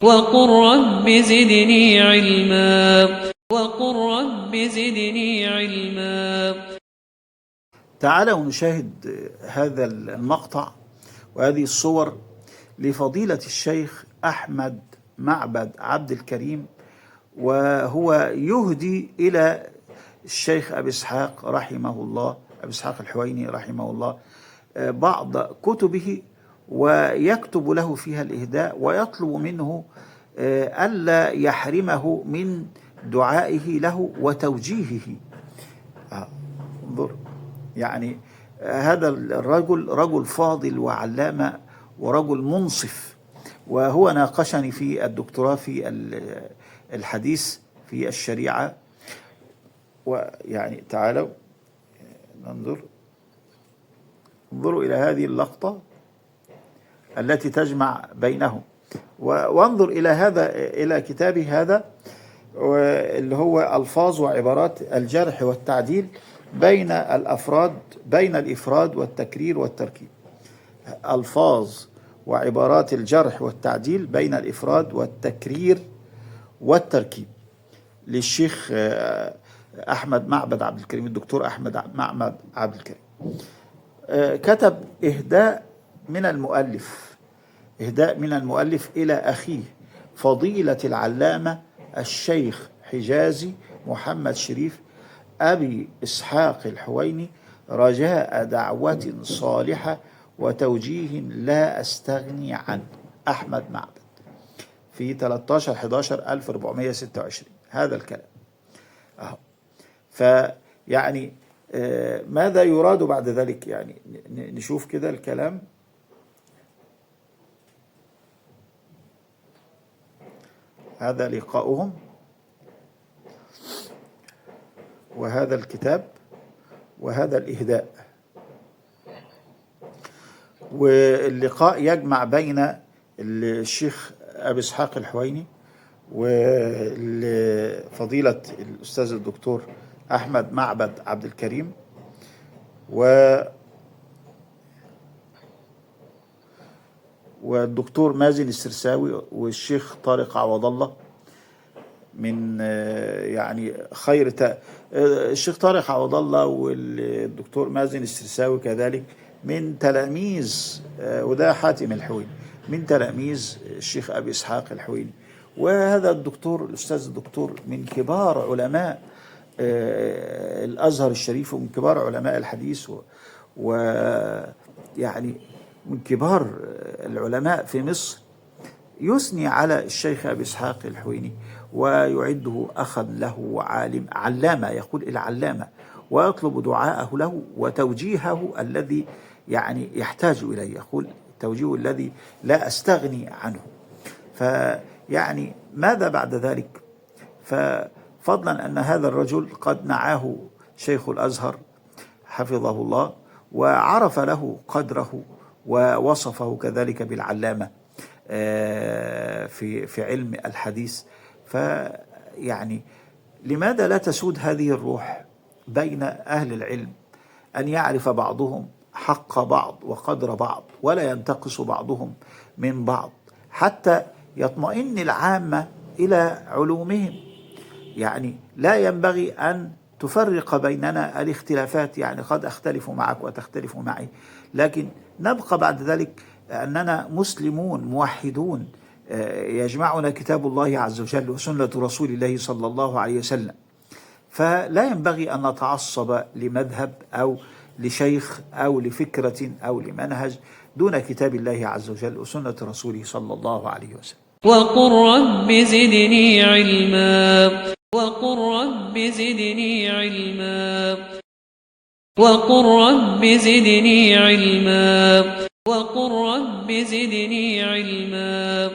وقل رب زدني علما. وقل رب زدني علما. تعالوا نشاهد هذا المقطع وهذه الصور لفضيلة الشيخ أحمد معبد عبد الكريم، وهو يهدي إلى الشيخ أبي إسحاق رحمه الله، أبي إسحاق الحويني رحمه الله، بعض كتبه، ويكتب له فيها الإهداء، ويطلب منه ألا يحرمه من دعائه له وتوجيهه. انظر، يعني هذا الرجل رجل فاضل وعلامة ورجل منصف، وهو ناقشني في الدكتوراه في الحديث في الشريعة. ويعني تعالوا انظروا إلى هذه اللقطة التي تجمع بينهم، وانظر إلى هذا، إلى كتابه هذا اللي هو ألفاظ وعبارات الجرح والتعديل بين الأفراد، بين الإفراد والتكرير والتركيب. ألفاظ وعبارات الجرح والتعديل بين الإفراد والتكرير والتركيب، للشيخ أحمد معبد عبد الكريم، الدكتور أحمد معبد عبد الكريم. كتب إهداء من المؤلف، إهداء من المؤلف إلى أخيه فضيلة العلامة الشيخ حجازي محمد شريف أبي إسحاق الحويني، رجاء دعوة صالحة وتوجيه لا أستغني عنه. أحمد معبد في 13/11/1426 هذا الكلام. فيعني ماذا يراد بعد ذلك؟ يعني نشوف كده الكلام. هذا لقاؤهم، وهذا الكتاب، وهذا الإهداء. واللقاء يجمع بين الشيخ أبي إسحاق الحويني وفضيلة الأستاذ الدكتور أحمد معبد عبد الكريم والدكتور مازن السرساوي والشيخ طارق عوض الله من يعني خير الشيخ طارق عوض الله والدكتور مازن السرساوي كذلك من تلاميذ، وده حاتم الحويني من تلاميذ الشيخ أبي إسحاق الحويني. وهذا الدكتور الأستاذ الدكتور من كبار علماء الأزهر الشريف، ومن كبار علماء الحديث، ويعني من كبار العلماء في مصر، يثني على الشيخ أبي إسحاق الحويني ويعده أخا له وعالم، علامة، يقول العلامة، ويطلب دعاءه له وتوجيهه الذي يعني يحتاج إليه، يقول التوجيه الذي لا أستغني عنه. فيعني ماذا بعد ذلك؟ ففضلا أن هذا الرجل قد نعاه شيخ الأزهر حفظه الله، وعرف له قدره، ووصفه كذلك بالعلامة في علم الحديث. فيعني لماذا لا تسود هذه الروح بين أهل العلم، أن يعرف بعضهم حق بعض وقدر بعض، ولا ينتقص بعضهم من بعض، حتى يطمئن العامة إلى علومهم. يعني لا ينبغي أن تفرق بيننا الاختلافات، يعني قد أختلف معك وتختلف معي، لكن نبقى بعد ذلك أننا مسلمون موحدون، يجمعنا كتاب الله عز وجل وسنة رسول الله صلى الله عليه وسلم. فلا ينبغي أن نتعصب لمذهب أو لشيخ أو لفكرة أو لمنهج دون كتاب الله عز وجل وسنة رسوله صلى الله عليه وسلم. وقل رب زدني علما. وقل رب زدني علما. وقل رب زدني علما. وقل رب زدني علما.